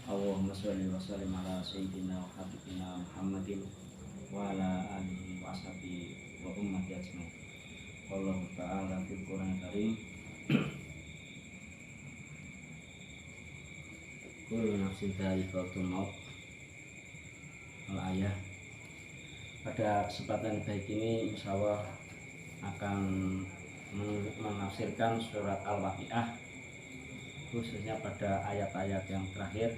Allahumma sholli wa sallim ala sayyidina wa habibina Muhammadin wa ala alihi wa ashabihi wa ummati ajmain. Allah Ta'ala fil Qur'an Karim, kullu nafsin dha'iqatul maut. Al-ayah. Pada kesempatan baik ini insyaallah akan menafsirkan surat Al-Waqiah, khususnya pada ayat-ayat yang terakhir.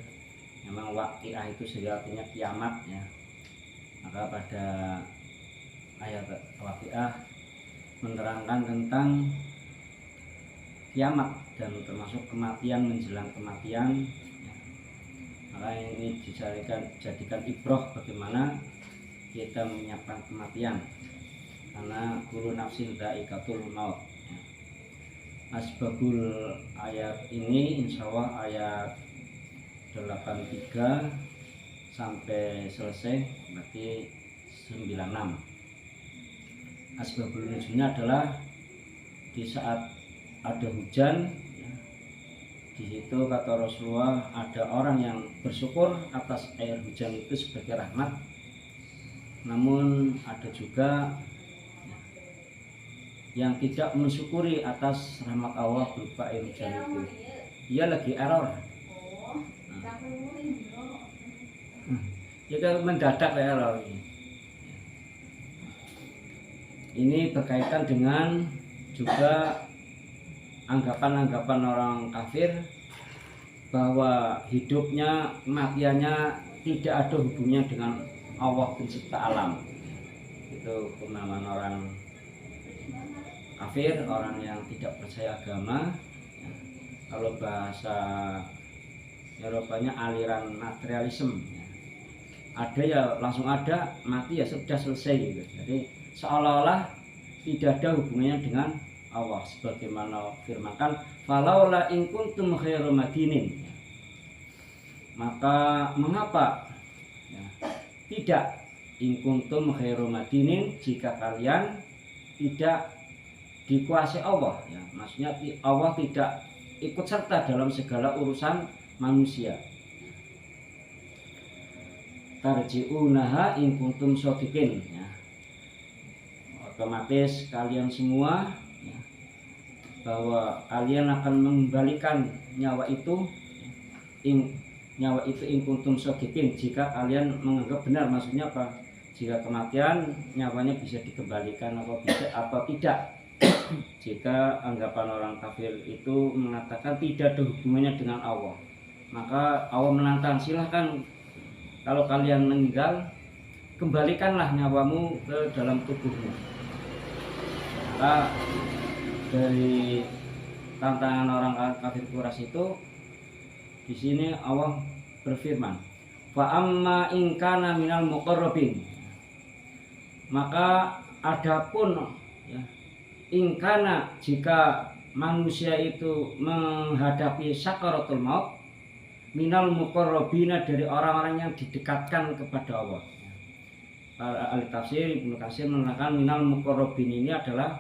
Memang waqiah itu sendiri artinya kiamat ya. Maka pada ayat Waqiah menerangkan tentang kiamat dan termasuk kematian, menjelang kematian ya. Maka ini dijadikan ibrah bagaimana kita menyiapkan kematian, karena kullu nafsin dha'iqatul maut ya. Asbabul ayat ini insyaallah ayat 83 sampai selesai, berarti 96. Asbabul nuzulnya adalah di saat ada hujan ya, di situ kata Rasulullah ada orang yang bersyukur atas air hujan itu sebagai rahmat, namun ada juga ya, yang tidak mensyukuri atas rahmat Allah berupa air hujan itu. Dia lagi error. Ya kan mendadak error ini. Ini berkaitan dengan juga anggapan-anggapan orang kafir bahwa hidupnya, kematiannya tidak ada hubungannya dengan Allah pencipta alam. Itu pemahaman orang kafir, orang yang tidak percaya agama. Kalau bahasa Eropanya aliran materialisme ya. Ada ya langsung ada, mati ya sudah selesai gitu. Jadi seolah-olah tidak ada hubungannya dengan Allah, sebagaimana firmankan falaula in kuntum khairu madinin ya. Maka mengapa ya, tidak in kuntum khairu madinin, jika kalian tidak dikuasai Allah ya. Maksudnya Allah tidak ikut serta dalam segala urusan manusia. Tarji'unaha in kuntum shodiqin ya. Otomatis kalian semua ya, bahwa kalian akan mengembalikan nyawa itu in kuntum shodiqin, jika kalian menganggap benar. Maksudnya apa? Jika kematian nyawanya bisa dikembalikan atau tidak. Jika anggapan orang kafir itu mengatakan tidak ada hubungannya dengan Allah, maka Allah menantang, silahkan kalau kalian meninggal, kembalikanlah nyawamu ke dalam tubuhmu. Maka dari tantangan orang kafir Quraisy itu, di sini Allah berfirman, fa amma in kana minal muqarrabin. Maka adapun ya, ingkana, jika manusia itu menghadapi sakaratul maut, minal muqarrabina, dari orang-orang yang didekatkan kepada Allah. Para ahli tafsir Ibnu Katsir menerangkan minal muqarrabin ini adalah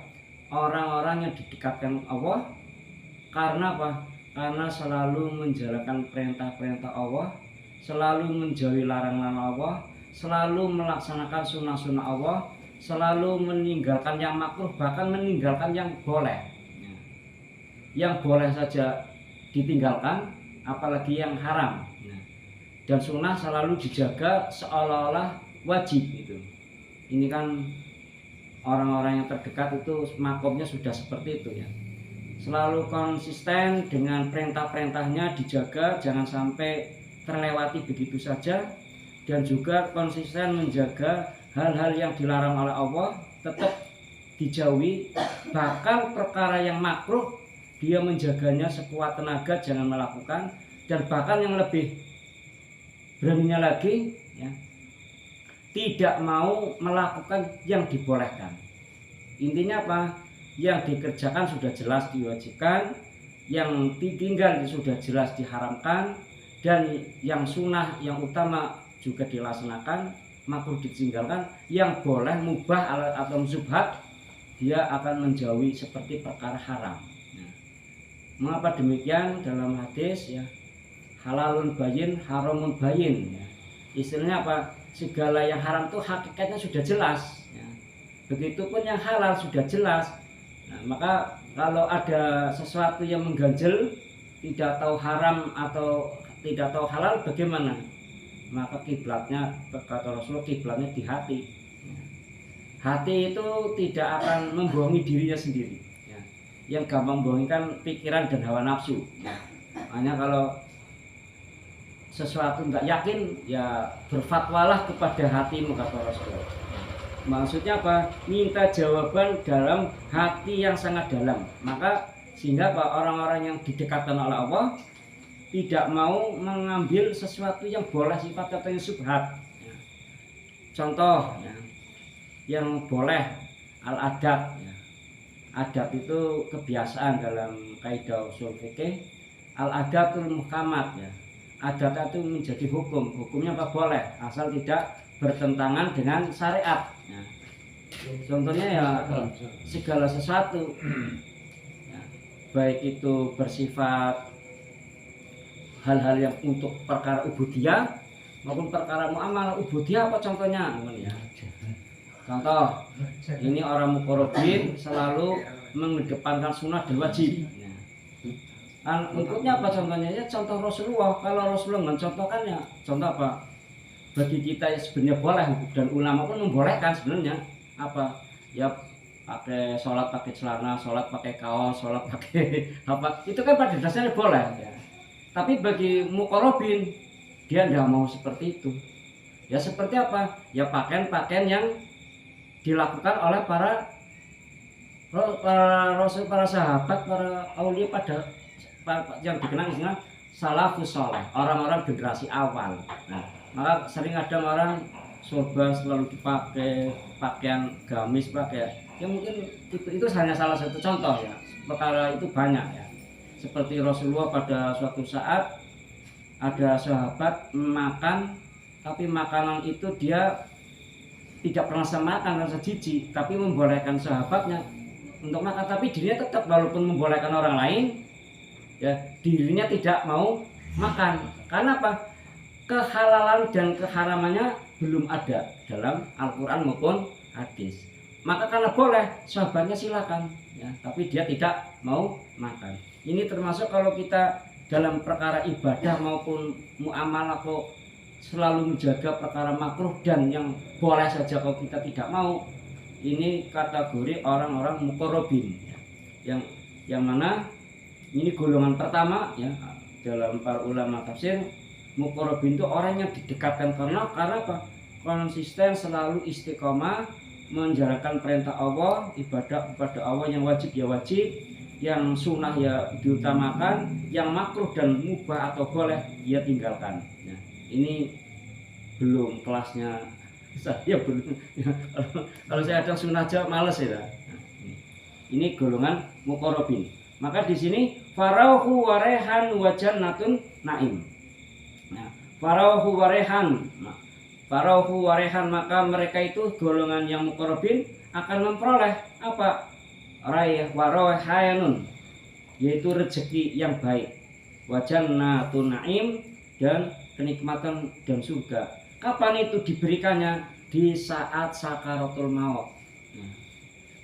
orang-orang yang didekatkan Allah. Karena apa? Karena selalu menjalankan perintah-perintah Allah, selalu menjauhi larangan Allah, selalu melaksanakan sunnah-sunnah Allah, selalu meninggalkan yang makruh, bahkan meninggalkan yang boleh. Yang boleh saja ditinggalkan, apalagi yang haram. Dan sunnah selalu dijaga seolah-olah wajib itu. Ini kan orang-orang yang terdekat itu makomnya sudah seperti itu ya. Selalu konsisten dengan perintah-perintahnya dijaga, jangan sampai terlewati begitu saja. Dan juga konsisten menjaga hal-hal yang dilarang oleh Allah tetap dijauhi. Bahkan perkara yang makruh dia menjaganya sekuat tenaga, jangan melakukan. Dan bahkan yang lebih beraninya lagi ya, tidak mau melakukan yang dibolehkan. Intinya apa? Yang dikerjakan sudah jelas diwajibkan, yang ditinggal sudah jelas diharamkan, dan yang sunnah, yang utama juga dilaksanakan, makruh ditinggalkan. Yang boleh mubah atau subhat dia akan menjauhi seperti perkara haram. Mengapa demikian? Dalam hadis ya, halalun bayin, haramun bayin. Ya. Istilahnya apa? Segala yang haram itu hakikatnya sudah jelas. Ya. Begitupun yang halal sudah jelas. Nah, maka kalau ada sesuatu yang mengganjel, tidak tahu haram atau tidak tahu halal, bagaimana? Maka kiblatnya, kata Rasulullah, kiblatnya di hati. Hati itu tidak akan membohongi dirinya sendiri. Ya. Yang gampang membohongi kan pikiran dan hawa nafsu. Ya. Hanya kalau sesuatu nggak yakin, ya berfatwalah kepada hatimu, kata Rasulullah. Maksudnya apa? Minta jawaban dalam hati yang sangat dalam. Maka sehingga apa? Orang-orang yang didekatkan oleh Allah tidak mau mengambil sesuatu yang boleh sifat atau yang subhat. Ya. Contoh, ya, yang boleh al-adab. Ya. Adab itu kebiasaan dalam kaidah usul fikih. Al-adatul muhkamat. Ya. Adat itu menjadi hukum. Hukumnya apa? Boleh, asal tidak bertentangan dengan syariat. Ya. Contohnya ya segala sesuatu, ya, baik itu bersifat hal-hal yang untuk perkara ubudiyah maupun perkara muamalah. Ubudiyah apa contohnya? Ya. Contoh, ini orang muqarrabin selalu mengedepankan sunnah dan wajib. Ya. Untuknya apa contohnya? Ya contoh Rasulullah. Kalau Rasulullah mencontohkan, ya contoh apa? Bagi kita sebenarnya boleh, dan ulama pun membolehkan sebenarnya apa? Ya pakai sholat pakai celana, sholat pakai kaos, sholat pakai apa? Itu kan pada dasarnya boleh. Ya. Tapi bagi muqarrabin, dia tidak mau seperti itu. Ya seperti apa? Ya pakaian-pakaian yang dilakukan oleh para rasul, para sahabat, para aulia pada yang dikenal istilah salafus saleh, orang-orang generasi awal. Nah, maka sering ada orang sorban selalu dipakai, pakaian gamis pakai. Ya mungkin itu hanya salah satu contoh ya. Perkara itu banyak ya. Seperti Rasulullah pada suatu saat ada sahabat makan, tapi makanan itu dia tidak pernah makan rasa jijik, tapi membolehkan sahabatnya untuk makan, tapi dirinya tetap walaupun membolehkan orang lain, ya dirinya tidak mau makan. Karena apa? Kehalalan dan keharamannya belum ada dalam Al-Quran maupun hadis. Maka karena boleh, sahabatnya silakan, ya, tapi dia tidak mau makan. Ini termasuk kalau kita dalam perkara ibadah maupun muamalah kok selalu menjaga perkara makruh dan yang boleh saja kalau kita tidak mau. Ini kategori orang-orang muqarrabin, ya. Yang mana ini golongan pertama ya dalam para ulama tafsir. Muqarrabin itu orang yang didekatkan karena apa? Konsisten, selalu istiqomah menjalankan perintah Allah, ibadah kepada Allah, yang wajib ya wajib, yang sunnah ya diutamakan, yang makruh dan mubah atau boleh ya tinggalkan. Nah, ini belum kelasnya saya belum. Ya, kalau saya ada sunnah aja males ya. Nah, ini golongan muqarrabin. Maka di sini farauhu warehan wajannatun naim. Nah, farauhu warehan. Nah, farauhu warehan, maka mereka itu golongan yang muqarrabin akan memperoleh apa? Warehanun, yaitu rezeki yang baik, wajannatun naim, dan kenikmatan dan surga. Kapan itu diberikannya? Di saat sakaratul maut. Nah,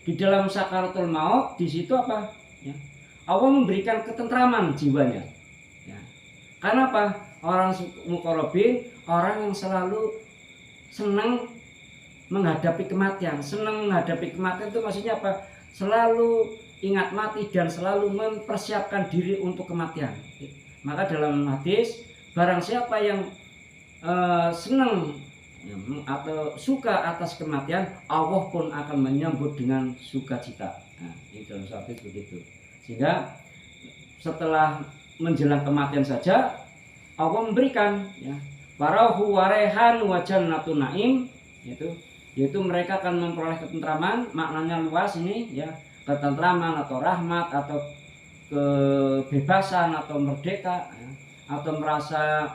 di dalam sakaratul maut di situ apa? Ya, Allah memberikan ketentraman jiwanya. Ya. Karena apa? Orang muqarrabin orang yang selalu senang menghadapi kematian. Senang menghadapi kematian itu maksudnya apa? Selalu ingat mati dan selalu mempersiapkan diri untuk kematian. Maka dalam hadis, barang siapa yang senang atau suka atas kematian, Allah pun akan menyambut dengan sukacita. Nah, ini dalam hadis begitu. Sehingga setelah menjelang kematian saja Allah memberikan ya farauhu warehan wajannatun naim, yaitu mereka akan memperoleh ketentraman. Maknanya luas ini ya, ketentraman atau rahmat atau kebebasan atau merdeka ya, atau merasa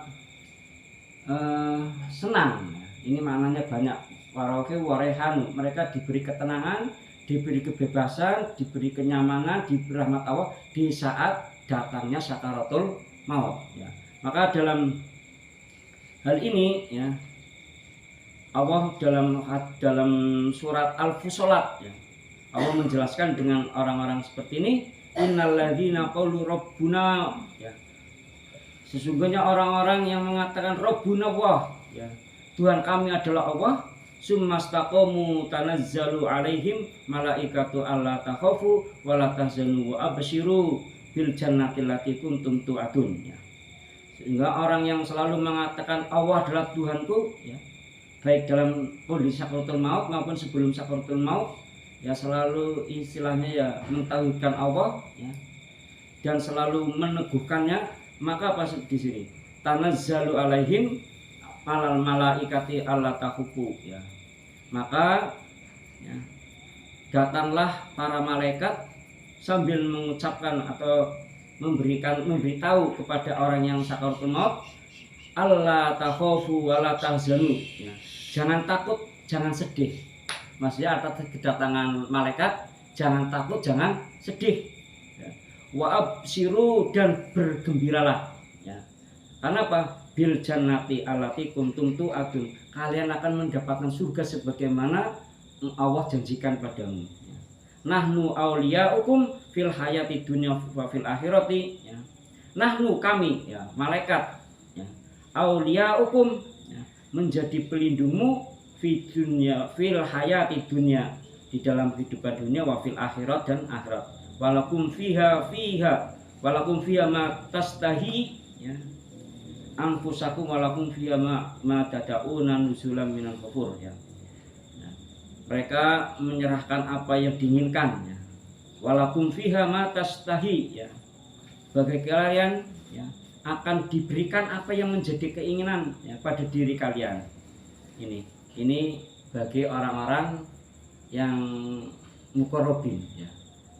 senang ya. Ini maknanya banyak. Farauhu warehan, mereka diberi ketenangan, diberi kebebasan, diberi kenyamanan, diberi rahmat Allah di saat datangnya sakaratul maut ya. Maka dalam hal ini ya Allah dalam surat Al-Fussilat ya, Allah menjelaskan dengan orang-orang seperti ini, innalladzina qalu rabbuna ya. Sesungguhnya orang-orang yang mengatakan Rabbuna Allah ya, Tuhan kami adalah Allah, summastaqamu tanazzalu alaihim malaikatu alla takhafu wa la tahzanu wa abshiru bil jannati allati kuntum tu'adun ya. Sehingga orang yang selalu mengatakan Allah adalah Tuhanku ya, baik dalam kondisi sakaratul maut maupun sebelum sakaratul maut ya, selalu istilahnya ya mentauhidkan Allah ya, dan selalu meneguhkannya. Maka pas di sini tanazzalu alaihim malal malaikati alla takhufu ya, maka ya, datanglah para malaikat sambil mengucapkan atau memberitahu kepada orang yang sakaratul maut, alla takhafu wa la tahzanu ya, jangan takut, jangan sedih. Maksudnya atas kedatangan malaikat, jangan takut, jangan sedih. Wa absiru, dan bergembiralah ya. Karena apa? Bil jannati allati kuntum tu'adun, kalian akan mendapatkan surga sebagaimana Allah janjikan padamu ya. Nahnu auliyaukum fil hayati dunya wa fil akhirati ya. Nahnu, kami ya, malaikat ya, auliyaukum ya, menjadi pelindungmu fi dunya fil hayati dunya, di dalam kehidupan dunia, wa fil akhirat, dan akhirat. Walakum fiha walakum fiha ma tastahi ya, anfusakum walakum fiha ma tad'una nuzulan minal ghafur ya. Nah, mereka menyerahkan apa yang diinginkan ya. Walakum fiha ma tastahi ya, bagi kalian ya akan diberikan apa yang menjadi keinginan ya pada diri kalian. Ini bagi orang-orang yang muqarrabin ya.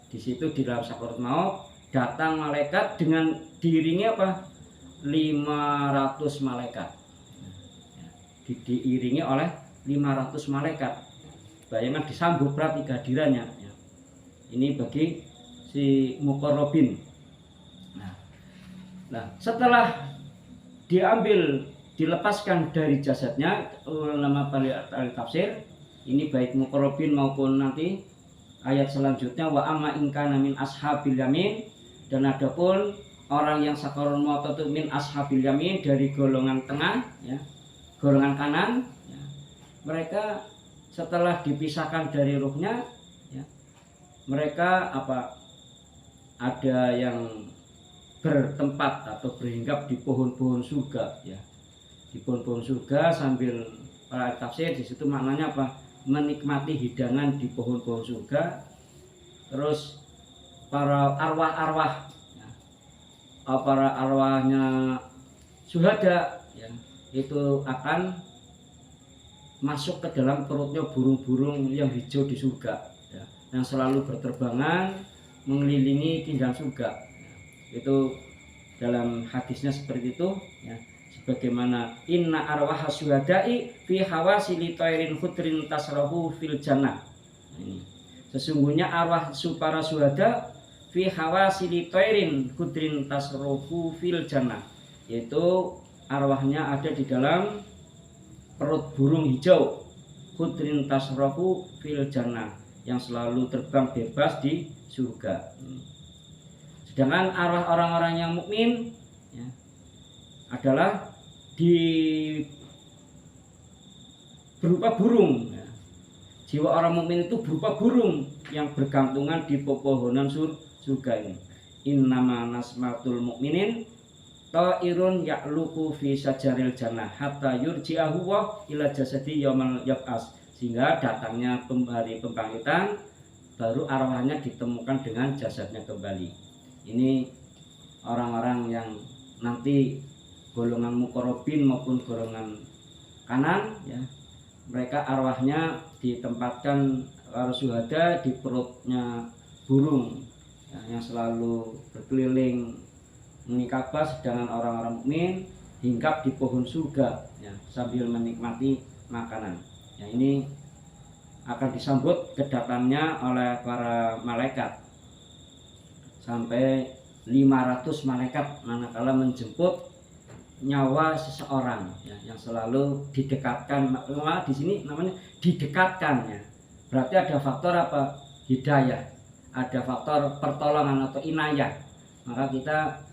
Di situ di dalam sakaratul maut datang malaikat dengan diiringi apa? 500 malaikat. Diiringi oleh 500 malaikat. Bayangkan disambut berarti kehadirannya ya. Ini bagi si muqarrabin. Nah, setelah dilepaskan dari jasadnya, ulama ahli tafsir ini baik muqarrabin maupun nanti ayat selanjutnya, wa amma in kana min ashabil yamin, dan adapun orang yang sakaratul maut itu min ashabil yamin, dari golongan tengah ya, golongan kanan ya. Mereka setelah dipisahkan dari ruhnya ya, mereka apa, ada yang bertempat atau berhinggap di pohon-pohon surga ya, di pohon-pohon surga, sambil para tafsir di situ maknanya apa, menikmati hidangan di pohon-pohon surga. Terus para arwah-arwah ya, para arwahnya syuhada ya, itu akan masuk ke dalam perutnya burung-burung yang hijau di surga ya, yang selalu berterbangan mengelilingi kingdom surga ya. Itu dalam hadisnya seperti itu ya, sebagaimana inna arwah syuhada'i fi hawasili tairin khudrin tasrahu fil jannah. Ini sesungguhnya arwah para syuhada fi hawasili tairin khudrin tasrahu fil jannah, yaitu arwahnya ada di dalam perut burung hijau khudrin tasrahu fil jannah, yang selalu terbang bebas di surga. Sedangkan arwah orang-orang yang mukmin ya, adalah berupa burung ya. Jiwa orang mukmin itu berupa burung yang bergantungan di pepohonan surga ini. Innama nasmatul mukminin ta'irun ya'luqu fi sajaril jannah hatta yurji'ahu wa ila jasadi yaumal yab'as, sehingga datangnya hari pembangkitan baru arwahnya ditemukan dengan jasadnya kembali. Ini orang-orang yang nanti golongan muqarrabin maupun golongan kanan ya, mereka arwahnya ditempatkan para syuhada di perutnya burung ya, yang selalu berkeliling menikabah, sedangkan orang-orang mukmin hinggap di pohon surga ya, sambil menikmati makanan ya. Ini akan disambut kedatangannya oleh para malaikat sampai 500 malaikat manakala menjemput nyawa seseorang ya, yang selalu didekatkan. Malah di sini namanya didekatkan ya. Berarti ada faktor apa? Hidayah, ada faktor pertolongan atau inayah. Maka kita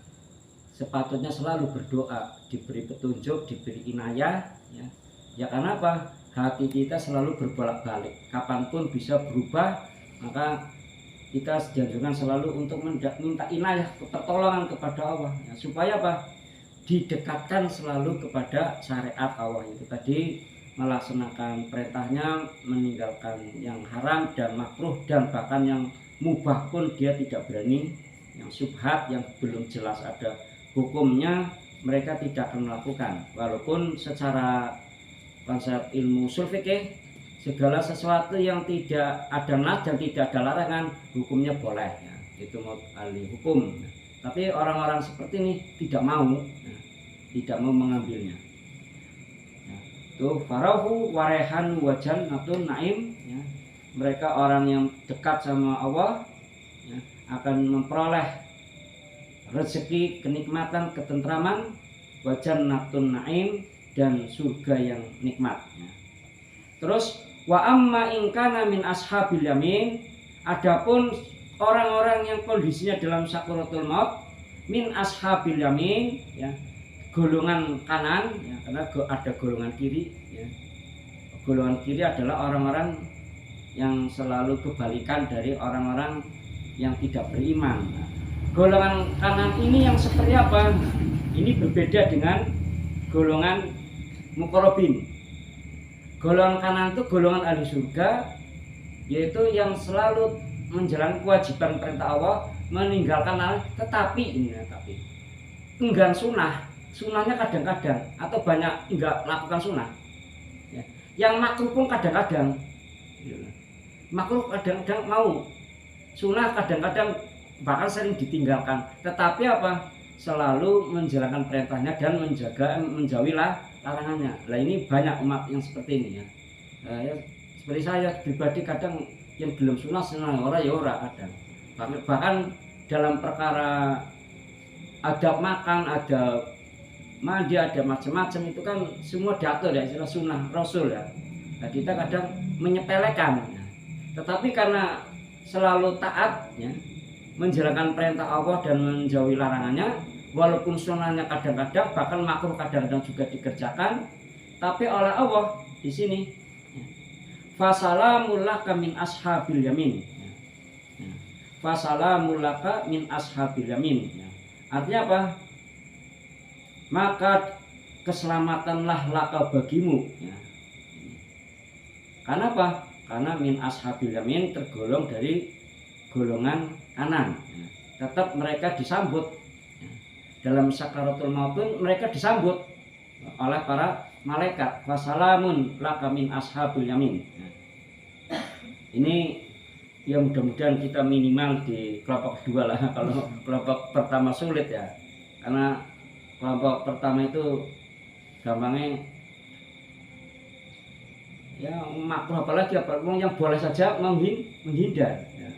sepatutnya selalu berdoa, diberi petunjuk, diberi inayah ya. Ya karena apa? Hati kita selalu berbolak-balik, kapanpun bisa berubah. Maka kita dianjurkan selalu untuk minta inayah, pertolongan kepada Allah ya, supaya apa? Didekatkan selalu kepada syariat Allah, itu tadi melaksanakan perintahnya, meninggalkan yang haram dan makruh, dan bahkan yang mubah pun dia tidak berani. Yang syubhat, yang belum jelas ada hukumnya, mereka tidak akan melakukan. Walaupun secara konsep ilmu ushul fikih, segala sesuatu yang tidak ada nas dan tidak ada larangan, hukumnya boleh ya. Itu ahli hukum. Tapi orang-orang seperti ini tidak mau ya, tidak mau mengambilnya ya. Tuh farahu warehan wajan natun naim ya. Mereka orang yang dekat sama Allah ya, akan memperoleh rezeki, kenikmatan, ketentraman, wajan natun naim, dan surga yang nikmat ya. Terus wa amma in kana min ashabil yamin, adapun orang-orang yang kondisinya dalam sakaratul maut, min ashabil yamin ya, golongan kanan ya, karena ada golongan kiri ya. Golongan kiri adalah orang-orang yang selalu kebalikan dari orang-orang yang tidak beriman. Nah, golongan kanan ini yang seperti apa? Ini berbeda dengan golongan muqarrabin. Golongan kanan itu golongan ahli surga, yaitu yang selalu menjalankan kewajiban perintah Allah, meninggalkan larangan, tetapi enggan sunnah. Sunnahnya kadang-kadang atau banyak enggak melakukan sunnah ya. Yang makruh pun kadang-kadang makruh, kadang-kadang mau sunnah, kadang-kadang bahkan sering ditinggalkan, tetapi apa? Selalu menjalankan perintahnya dan menjauhi larangannya. Nah ini banyak umat yang seperti ini ya. Ya seperti saya pribadi, kadang yang belum sunnah orang ya ora kadang. Bahkan dalam perkara adab makan, adab mandi, ada macam-macam itu kan semua diatur ya, istilah sunnah rasul ya. Nah kita kadang menyepelekan ya. Tetapi karena selalu taat ya, menjalankan perintah Allah dan menjauhi larangannya, walaupun sunnahnya kadang-kadang bahkan makruh kadang-kadang juga dikerjakan, tapi oleh Allah di sini fasalamul laka min ashabil yamin ya. Fasalamul laka min ashabil yamin ya. Artinya apa? Maka keselamatanlah laka bagimu ya. Karena apa? Karena min ashabil yamin tergolong dari golongan kanan ya. Tetap mereka disambut ya. Dalam sakaratul maut pun mereka disambut oleh para malaikat. Wassalamun laka min ashabil yamin ya. Ini ya mudah-mudahan kita minimal di kelompok kedua lah. Kalau kelompok pertama sulit ya, karena kelompok pertama itu gampangnya ya makruh, apalagi yang boleh saja menghindar ya.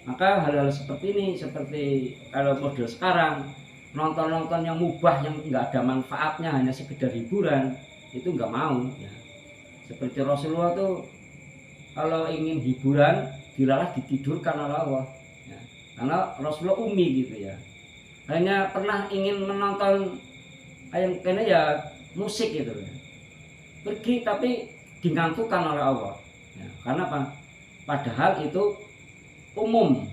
Maka hal-hal seperti ini, seperti kalau model sekarang nonton-nonton yang mubah, yang nggak ada manfaatnya, hanya sekedar hiburan, itu nggak mau ya. Seperti Rasulullah tuh kalau ingin hiburan dilarang ditidurkan oleh Allah ya. Karena Rasulullah umi gitu ya, hanya pernah ingin menonton yang kayaknya ya musik gitu ya, pergi tapi dingantukan oleh Allah ya. Karena apa? Padahal itu umum,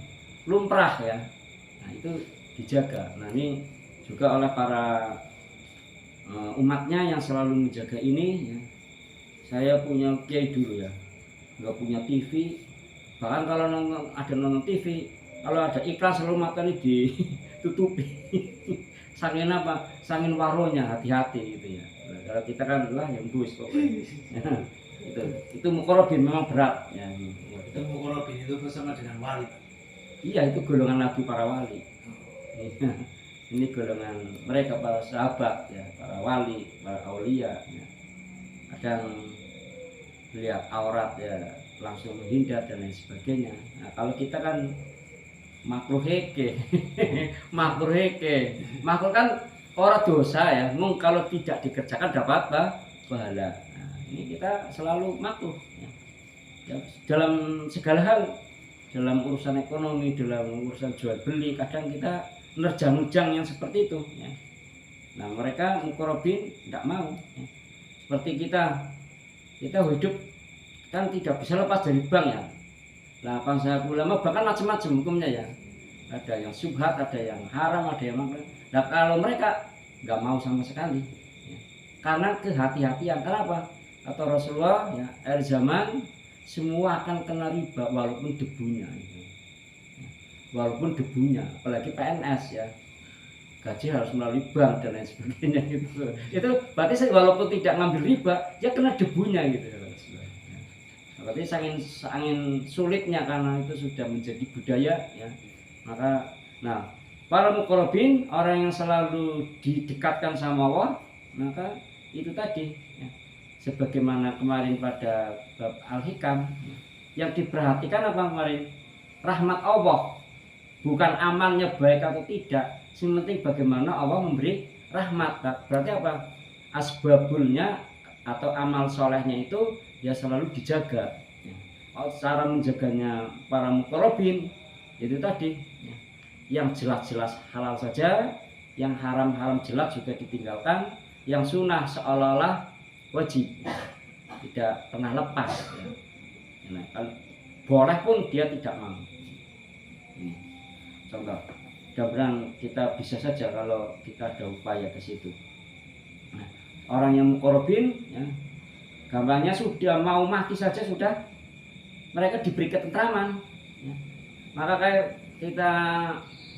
lumrah ya. Nah itu dijaga. Nah ini juga oleh para umatnya yang selalu menjaga ini ya. Saya punya kiai dulu ya, nggak punya TV, bahkan kalau nonton TV, kalau ada iklan selalu matanya ditutupi. Sangin apa? Sangin waronya, hati-hati gitu ya. Nah, kalau kita kan lah yang bus pokoknya. Itu muqarrabin memang berat ya. Itu muqarrabin itu bersama dengan wali. Iya, itu golongan nabi, para wali. Ini golongan mereka para sahabat ya, para wali, para aulia ya. Kadang lihat aurat ya langsung menghindar dan lain sebagainya. Nah, kalau kita kan makruh heke. Makruh kan orang dosa ya, kalau tidak dikerjakan dapat pahala. Nah, ini kita selalu makruh ya. Ya, dalam segala hal, dalam urusan ekonomi, dalam urusan jual beli, kadang kita nerjang-nerjang yang seperti itu ya. Nah, mereka mukorobin tidak mau ya. Seperti kita hidup kan tidak bisa lepas dari bank ya. Nah, bangsa ulama bahkan macam-macam hukumnya ya. Ada yang syubhat, ada yang haram, ada yang makruh. Nah, kalau mereka nggak mau sama sekali ya. Karena kehati-hatian. Kenapa? Kata Rasulullah ya, akhir zaman semua akan kena riba walaupun debunya gitu. Walaupun debunya, apalagi PNS ya, gaji harus melalui bank dan lain sebagainya gitu. Itu berarti walaupun tidak ngambil riba, ya kena debunya gitu. Berarti sangin sulitnya karena itu sudah menjadi budaya ya. Maka, nah, para muqarrabin, orang yang selalu didekatkan sama Allah, maka itu tadi ya. Sebagaimana kemarin pada bab Al-Hikam, yang diperhatikan apa kemarin? Rahmat Allah, bukan amalnya baik atau tidak. Yang penting bagaimana Allah memberi rahmat. Berarti apa? Asbabulnya atau amal solehnya itu ya selalu dijaga. Cara menjaganya para muqarrabin itu tadi ya. Yang jelas-jelas halal saja, yang haram-haram jelas juga ditinggalkan, yang sunnah seolah-olah wajib, tidak pernah lepas ya. Nah, kalau boleh pun dia tidak mau. Ini contoh. Mudah-mudahan kita bisa saja kalau kita ada upaya ke situ. Nah, orang yang muqarrabin ya, gampangnya sudah mau mati saja sudah mereka diberi ketentraman ya. Maka kayak kita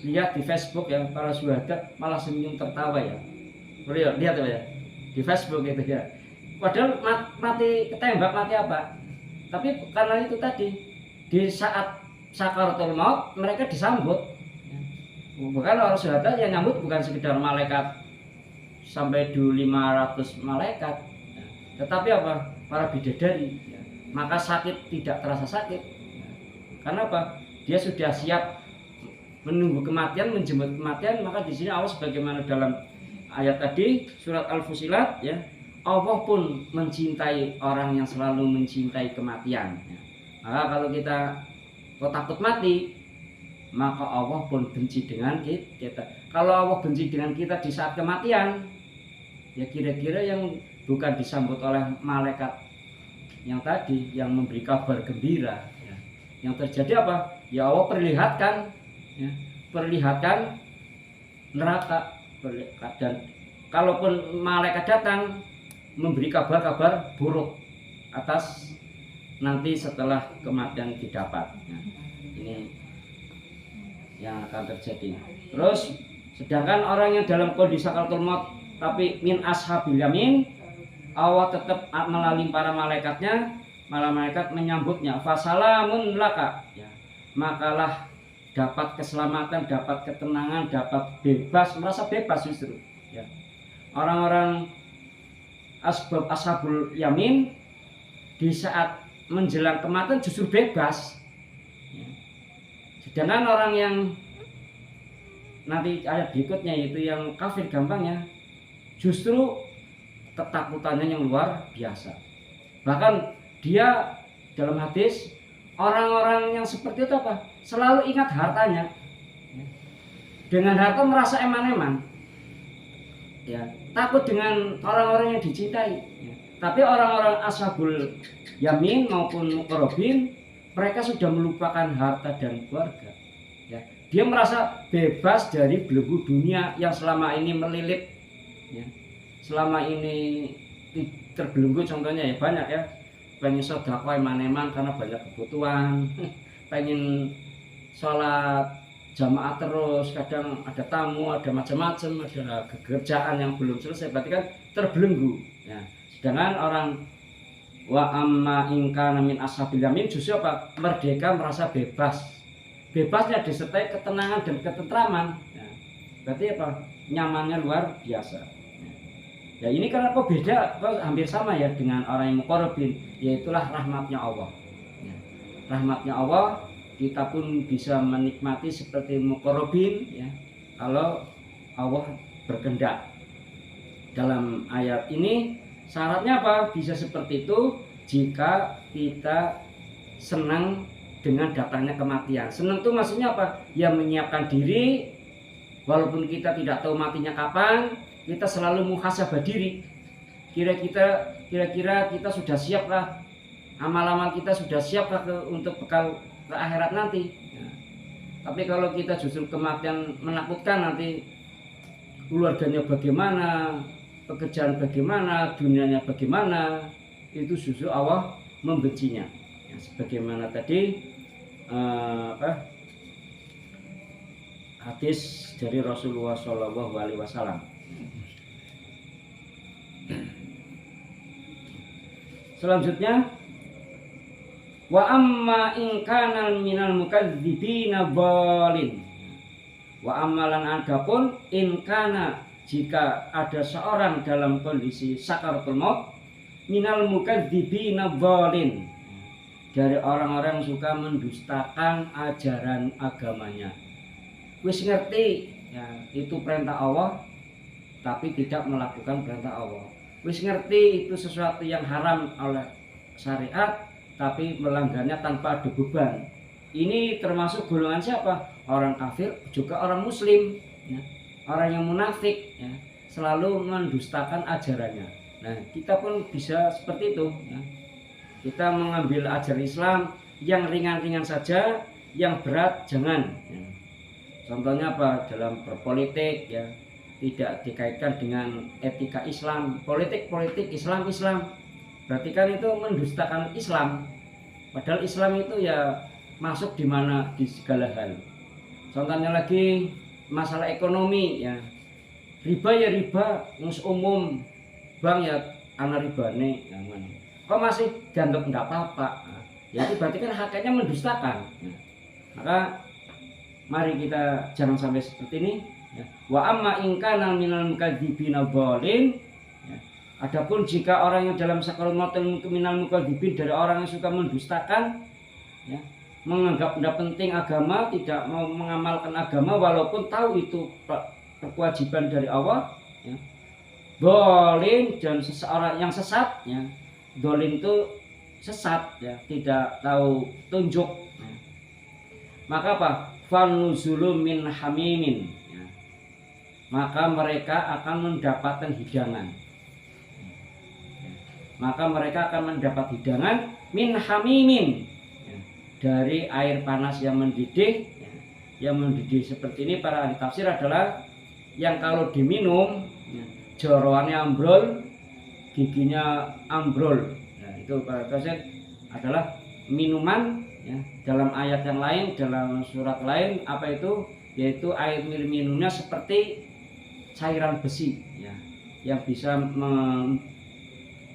lihat di Facebook ya, para syuhada malah senyum tertawa ya. Lihat ya di Facebook gitu ya. Padahal mati ketembak, mati apa? Tapi karena itu tadi, di saat sakaratul maut mereka disambut. Bukan orang syuhada yang nyambut bukan sekedar malaikat sampai 500 malaikat, tetapi apa? Para bidadari. Maka sakit tidak terasa sakit. Karena apa? Dia sudah siap menunggu kematian, menjemput kematian. Maka di sini Allah sebagaimana dalam ayat tadi surat Al-Fusilat ya. Allah pun mencintai orang yang selalu mencintai kematian. Maka kalau kita takut mati, maka Allah pun benci dengan kita. Kalau Allah benci dengan kita di saat kematian, ya kira-kira yang bukan disambut oleh malaikat yang tadi, yang memberi kabar gembira. Ya. Yang terjadi apa? Ya Allah perlihatkan neraka. Dan kalaupun malaikat datang, memberi kabar-kabar buruk atas nanti setelah kematian didapat. Nah, ini yang akan terjadi. Terus sedangkan orang yang dalam kondisi sakaratul maut tapi min ashabil yamin, Allah tetap melalui para malaikatnya, malah malaikat menyambutnya. Fasalamun laka ya. Makalah dapat keselamatan, dapat ketenangan, dapat bebas, merasa bebas justru ya. Orang-orang ashabul yamin di saat menjelang kematian justru bebas ya. Sedangkan orang yang nanti ayat berikutnya yaitu yang kafir gampangnya justru ketakutannya yang luar biasa. Bahkan dia dalam hadis orang-orang yang seperti itu apa? Selalu ingat hartanya. Dengan harta merasa eman-eman. Ya, takut dengan orang-orang yang dicintai ya. Tapi orang-orang ashabul yamin maupun muqarrabin mereka sudah melupakan harta dan keluarga ya. Dia merasa bebas dari belenggu dunia yang selama ini melilit ya. Selama ini terbelenggu contohnya ya banyak ya. Pengen sedekah eman-eman karena banyak kebutuhan, pengen sholat jamaah terus, kadang ada tamu, ada macam-macam, ada kerjaan yang belum selesai, berarti kan terbelenggu ya. Sedangkan orang wa amma ingkana min ashabil yamin justru apa? Merdeka, merasa bebas. Bebasnya disertai ketenangan dan ketentraman ya. Berarti apa? Nyamannya luar biasa ya. Ini kenapa beda? Hampir sama ya dengan orang yang muqarrabin, yaitulah rahmatnya Allah ya. Rahmatnya Allah kita pun bisa menikmati seperti muqarrabin ya. Kalau Allah berkehendak. Dalam ayat ini syaratnya apa? Bisa seperti itu jika kita senang dengan datangnya kematian. Senang itu maksudnya apa? Ya menyiapkan diri, walaupun kita tidak tahu matinya kapan, kita selalu muhasabah diri. Kira-kira kita sudah siap lah, amal-amal kita sudah siap lah untuk bekal ke akhirat nanti. Ya. Tapi kalau kita justru kematian menakutkan, nanti keluarganya bagaimana, pekerjaan bagaimana, dunianya bagaimana, itu justru Allah membencinya. Ya, sebagaimana tadi hadis dari Rasulullah SAW. Selanjutnya, wa amma in kana minal mukadzibina dhalin. Wa amalan adapun in kana, jika ada seorang dalam kondisi sakaratul maut, minal mukadzibina dhalin, dari orang-orang yang suka mendustakan ajaran agamanya. Wis ngerti ya, itu perintah Allah tapi tidak melakukan perintah Allah. Wis ngerti itu sesuatu yang haram oleh syariat tapi melanggarnya tanpa ada beban. Ini termasuk golongan siapa? Orang kafir, juga orang muslim ya. Orang yang munafik ya, selalu mendustakan ajarannya. Nah, kita pun bisa seperti itu ya. Kita mengambil ajaran Islam yang ringan-ringan saja, yang berat jangan ya. Contohnya apa? Dalam berpolitik ya, tidak dikaitkan dengan etika Islam. Politik Islam. Berarti kan itu mendustakan Islam. Padahal Islam itu ya masuk di mana, di segala hal. Contohnya lagi masalah ekonomi ya. Riba ya riba, umum. Bank ya ana ribane ya. Kok masih dianggap enggak apa-apa? Nah, ya itu berarti kan hakikatnya mendustakan. Ya. Maka mari kita jangan sampai seperti ini ya. Wa amma in kana minal mukadzibina dhalin ya. Adapun jika orang yang dalam sakaratul maut minal mukadzibin, dari orang yang suka mendustakan ya, menganggap tidak penting agama, tidak mau mengamalkan agama walaupun tahu itu kewajiban dari Allah ya. Dhalin, dan seseorang yang sesat ya. Dhalin itu sesat ya, tidak tahu tunjuk ya. Maka apa? Fanuzulum min hamimin ya. Maka mereka akan mendapatkan hidangan ya. Maka mereka akan mendapat hidangan min hamimin ya, dari air panas yang mendidih ya. Yang mendidih seperti ini para ahli tafsir adalah yang kalau diminum ya, joroannya ambrol, giginya ambrol. Nah, itu para tafsir adalah minuman ya. Dalam ayat yang lain, dalam surat lain apa itu, yaitu air minumnya seperti cairan besi ya, yang bisa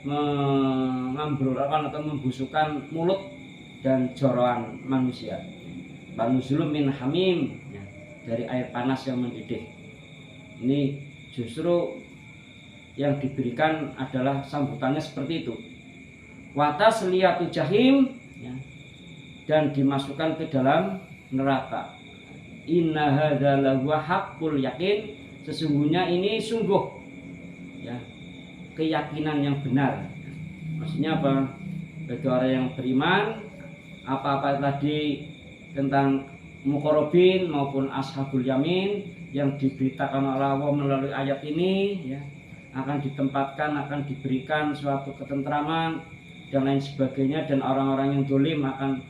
mengambrolkan atau membusukkan mulut dan joroan manusia. Banuzulum min hamim ya, dari air panas yang mendidih. Ini justru yang diberikan adalah sambutannya seperti itu. Watas liyatu jahim ya, dan dimasukkan ke dalam neraka. Inna hadza lahu haqqul yakin, sesungguhnya ini sungguh ya, keyakinan yang benar. Maksudnya apa? Bagi orang yang beriman, apa-apa tadi tentang muqarrabin maupun ashabul yamin yang diberitakan oleh Allah melalui ayat ini ya, akan ditempatkan, akan diberikan suatu ketentraman dan lain sebagainya. Dan orang-orang yang dolim akan,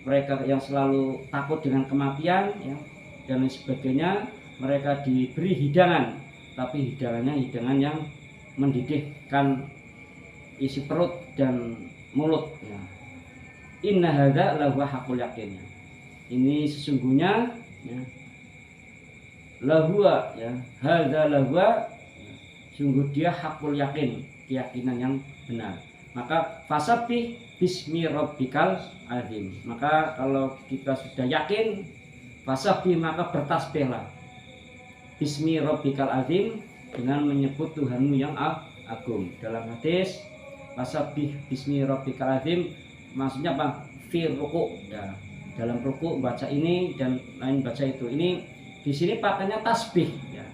mereka yang selalu takut dengan kematian ya, dan lain sebagainya, mereka diberi hidangan, tapi hidangannya hidangan yang mendidihkan isi perut dan mulut ya. Inna hadza lahu haqqul yakin, ini sesungguhnya ya, lahua ya, hadza lahua, sungguh dia hakul yakin, keyakinan yang benar. Maka fasabbih bismi rabbikal azim. Maka kalau kita sudah yakin, fasabbih, maka bertasbihlah bismi rabbikal azim, dengan menyebut Tuhanmu yang agung. Dalam hadis fasabbih bismi rabbikal azim, maksudnya apa? Fi ruku ya, dalam ruku baca ini dan lain baca itu. Ini di sini pakainya tasbih ya.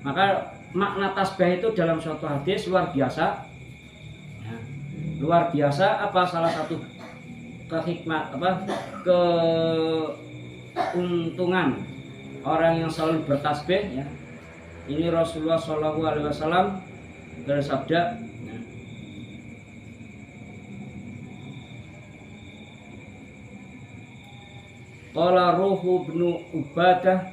Maka makna tasbih itu dalam suatu hadis luar biasa. Ya, luar biasa apa salah satu kehikmat apa keuntungan orang yang selalu bertasbih ya. Ini Rasulullah Shallallahu Alaihi Wasallam bersabda, ya, qala Ruhu bin Ubadah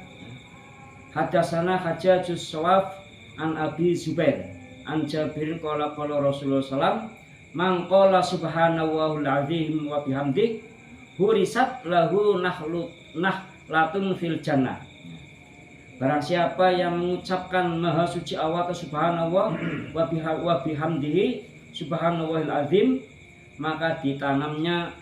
hadatsana Hajjajus Shawaf an Abi Zubair an Jabir qala Rasulullah sallam man qala subhanallahul azim wa bihamdi hurisat lahu nahlatun fil jannah. Barang siapa yang mengucapkan maha suci Allah atau subhanallah wa bihamdihi subhanallahil azim, maka ditanamnya,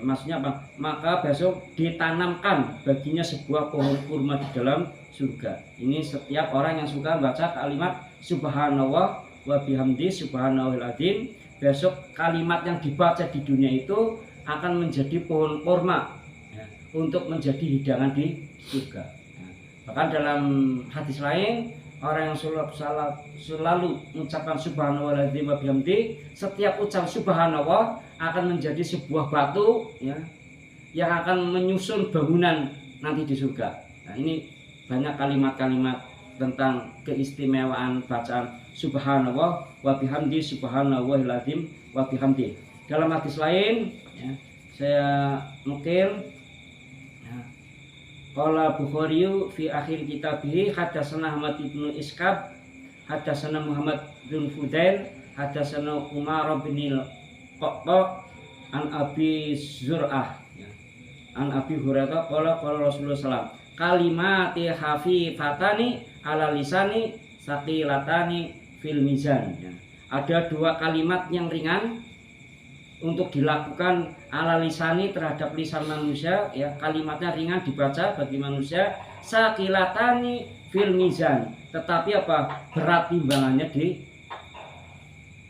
maksudnya apa? Maka besok ditanamkan baginya sebuah pohon kurma di dalam surga. Ini setiap orang yang suka baca kalimat subhanallah wa bihamdi subhanallahil azim, besok kalimat yang dibaca di dunia itu akan menjadi pohon kurma ya, untuk menjadi hidangan di surga. Bahkan dalam hadis lain, orang yang selalu mengucapkan subhanallah wa bihamdi, setiap ucap subhanallah akan menjadi sebuah batu ya, yang akan menyusun bangunan nanti di surga. Nah, ini banyak kalimat-kalimat tentang keistimewaan bacaan subhanallah wa bihamdi subhanallahil azim wa bihamdi. Dalam hadis lain ya, saya nukil qala Bukhari fi akhir kitabih hadatsana Ahmad bin Iskab hadatsana Muhammad bin Fudail hadatsana Umar bin Qaqqa an Abi Zur'ah ya. An Abi Hurairah qala Rasulullah sallam kalimati khafifatani ala lisani saqilatani fil mizan ya. Ada dua kalimat yang ringan untuk dilakukan ala lisani terhadap lisan manusia ya, kalimatnya ringan dibaca bagi manusia, saqilatani fil mizan, tetapi apa? Berat timbangannya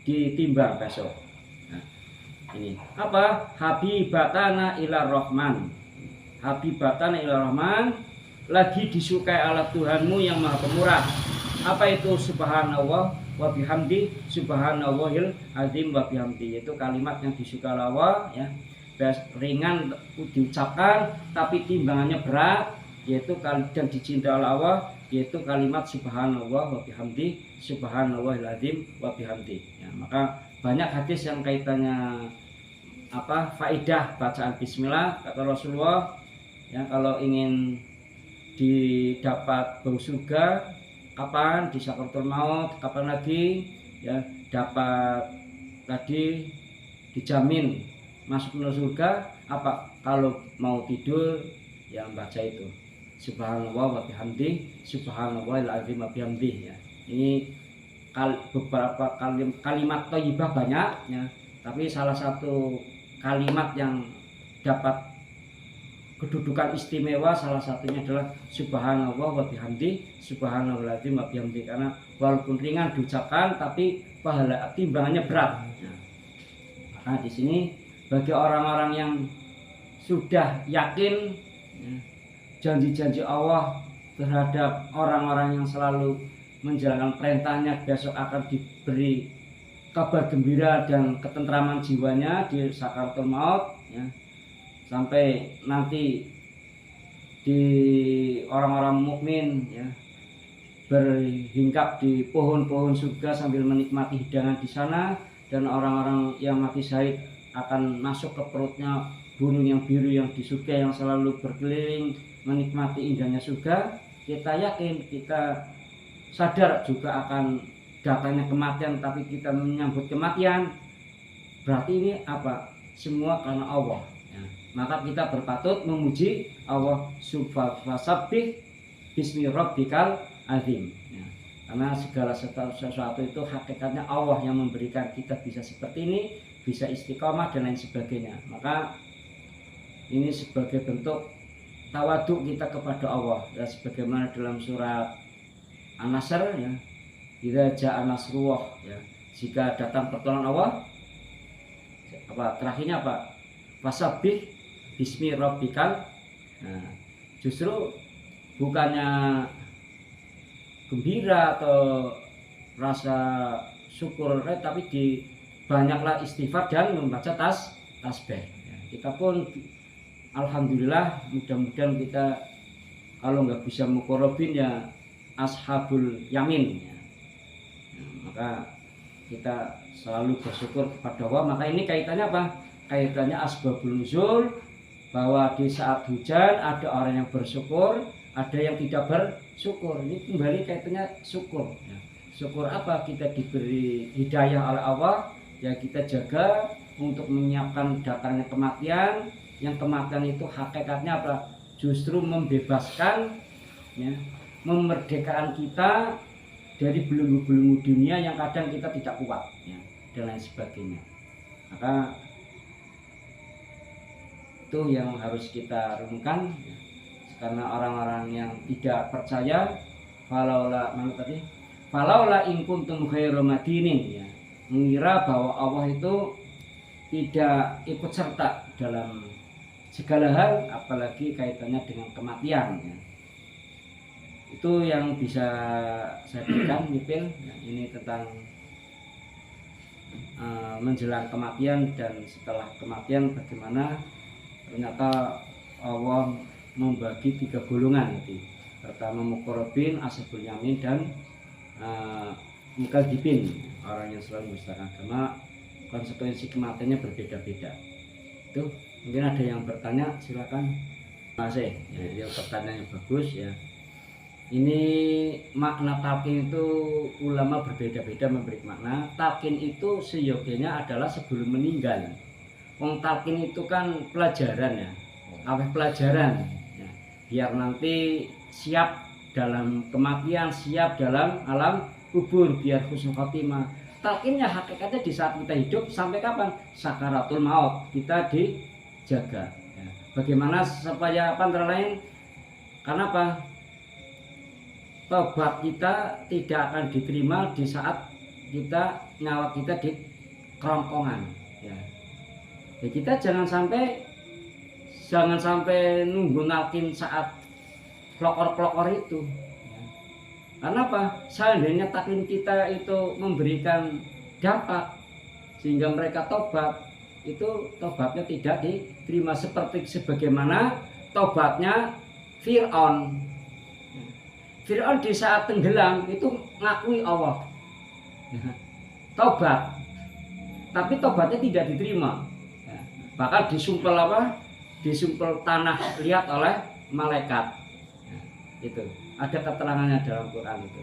ditimbang besok. Nah, ini apa? Habibatana ila rahman. Habibatana ila rahman, lagi disukai oleh Tuhanmu yang Maha Pemurah. Apa itu subhanallah wa bihamdi subhanallahil azim wa bihamdi, itu kalimat yang disukai Allah ya, ringan diucapkan tapi timbangannya berat, yaitu dan dicintai oleh Allah, yaitu kalimat subhanallah wa bihamdi subhanallahil azim wa bihamdi ya. Maka banyak hadis yang kaitannya apa faedah bacaan bismillah. Kata Rasulullah ya, kalau ingin didapat bau surga kapan? Di sakaratul maut. Kapan lagi ya dapat tadi dijamin masuk ke surga? Apa? Kalau mau tidur ya baca itu subhanallah wa bihamdi subhanallahil azim wa bihamdi ya. Ini beberapa kalimat thayyibah banyak ya, tapi salah satu kalimat yang dapat kedudukan istimewa salah satunya adalah subhanallah wa bihamdi subhanallahil azim wa bihamdi, karena walaupun ringan diucapkan tapi pahala timbangannya berat. Nah, di sini bagi orang-orang yang sudah yakin janji-janji Allah terhadap orang-orang yang selalu menjalankan perintahnya, besok akan diberi kabar gembira dan ketentraman jiwanya di sakaratul maut ya. Sampai nanti di orang-orang mukmin ya berhinggap di pohon-pohon surga sambil menikmati hidangan di sana, dan orang-orang yang mati syahid akan masuk ke perutnya burung yang biru yang di surga yang selalu berkeliling menikmati indahnya surga. Kita yakin, kita sadar juga akan datangnya kematian, tapi kita menyambut kematian. Berarti ini apa? Semua karena Allah. Maka kita berpatut memuji Allah subhanahu bismi rabbikal azim ya. Karena segala sesuatu itu hakikatnya Allah yang memberikan kita bisa seperti ini, bisa istiqomah dan lain sebagainya. Maka ini sebagai bentuk tawaduk kita kepada Allah ya, sebagaimana dalam surat An-Nasr ya, idza ja'a nasrullah ya, jika datang pertolongan Allah apa terakhirnya apa? Fasabbih bismi rabbikal. Nah, justru bukannya gembira atau rasa syukur, tapi banyaklah istighfar dan membaca tasbih. Ya, kita pun alhamdulillah, mudah-mudahan kita kalau nggak bisa muqarrabin ya ashabul yamin. Ya. Ya, maka kita selalu bersyukur kepada Allah. Maka ini kaitannya apa? Kaitannya asbabul nuzul, bahwa di saat hujan ada orang yang bersyukur, ada yang tidak bersyukur. Ini kembali kaitannya syukur. Ya. Syukur apa? Kita diberi hidayah oleh Allah, ya kita jaga untuk menyiapkan datangnya kematian. Yang kematian itu hakikatnya apa? Justru membebaskan, ya, memerdekakan kita dari belenggu-belenggu dunia yang kadang kita tidak kuat, ya, dan lain sebagainya. Maka itu yang harus kita renungkan, ya. Karena orang-orang yang tidak percaya, falaula in kuntum khairu madinin, ya, mengira bahwa Allah itu tidak ikut serta dalam segala hal, apalagi kaitannya dengan kematian, ya. Itu yang bisa saya berikan, Nipil. Ya, ini tentang menjelang kematian dan setelah kematian, bagaimana ternyata Allah membagi 3 golongan itu. Pertama muqarrabin, ashabul yamin, dan mukadzibin, orang yang selalu mendustakan agama. Konsekuensi kematiannya berbeda-beda. Itu mungkin ada yang bertanya, silakan. Masih, ya, pertanyaannya bagus, ya. Ini makna talqin itu ulama berbeda-beda memberi makna. Talqin itu seyogianya adalah sebelum meninggal. Wong talqin itu kan pelajaran, ya, aweh pelajaran, ya, biar nanti siap dalam kematian, siap dalam alam kubur, biar husnul khotimah. Talqinnya hakikatnya di saat kita hidup sampai kapan? Sakaratul maut, kita dijaga, ya. Bagaimana supaya apa antara lain? Karena apa? Tobat kita tidak akan diterima di saat nyawa kita di kerongkongan, ya. Ya, kita jangan sampai nunggu nalkin saat pelokor-pelokor itu, ya. Karena apa? Seandainya taklim kita itu memberikan dampak sehingga mereka tobat, itu tobatnya tidak diterima seperti sebagaimana tobatnya Fir'aun. Fir'aun di saat tenggelam itu ngakui Allah, tobat, tapi tobatnya tidak diterima, ya. Bahkan disumpel tanah liat oleh malaikat, ya. Itu ada keterangannya dalam Quran itu.